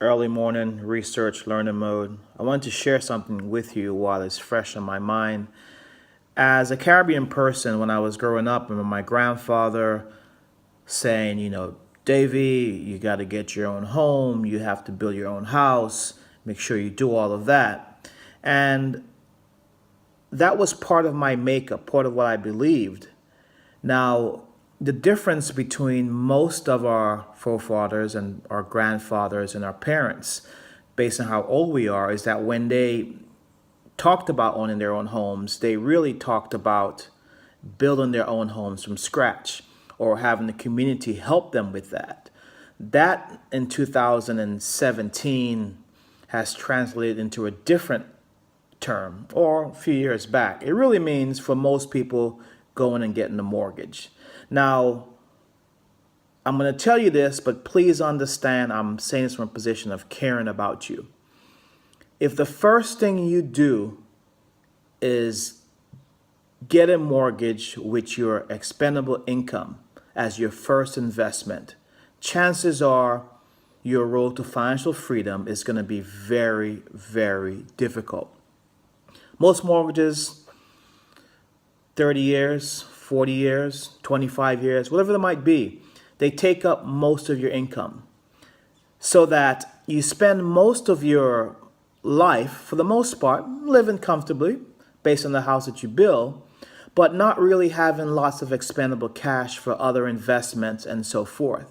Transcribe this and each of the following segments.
early morning research learning mode. I wanted to share something with you while it's fresh in my mind. As a Caribbean person, when I was growing up, I remember my grandfather saying, Davy, you got to get your own home, you have to build your own house, make sure you do all of that. And that was part of my makeup, part of what I believed. Now, the difference between most of our forefathers and our grandfathers and our parents, based on how old we are, is that when they talked about owning their own homes, they really talked about building their own homes from scratch or having the community help them with that. That in 2017 has translated into a different term, or a few years back. It really means for most people going and getting a mortgage. Now, I'm going to tell you this, but please understand I'm saying this from a position of caring about you. If the first thing you do is get a mortgage with your expendable income as your first investment, chances are your road to financial freedom is going to be very, very difficult. Most mortgages, 30 years, 40 years, 25 years, whatever it might be, they take up most of your income so that you spend most of your life, for the most part, living comfortably based on the house that you build, but not really having lots of expendable cash for other investments and so forth.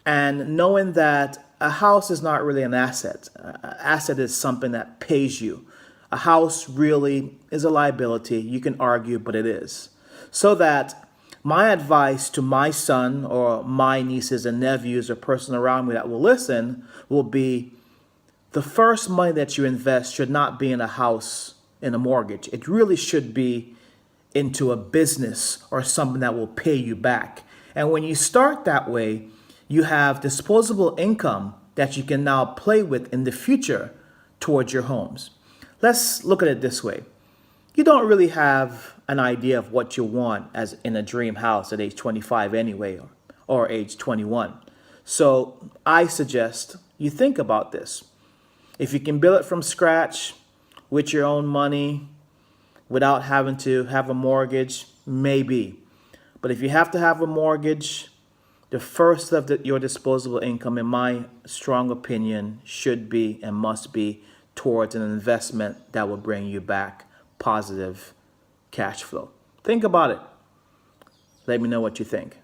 And knowing that a house is not really an asset. An asset is something that pays you. A house really is a liability. You can argue, but it is. So that my advice to my son or my nieces and nephews or person around me that will listen will be the first money that you invest should not be in a house, in a mortgage. It really should be into a business or something that will pay you back. And when you start that way, you have disposable income that you can now play with in the future towards your homes. Let's look at it this way. You don't really have an idea of what you want as in a dream house at age 25 anyway, or age 21. So I suggest you think about this. If you can build it from scratch with your own money, without having to have a mortgage, maybe. But if you have to have a mortgage, the first of your disposable income, in my strong opinion, should be and must be towards an investment that will bring you back positive cash flow. Think about it. Let me know what you think.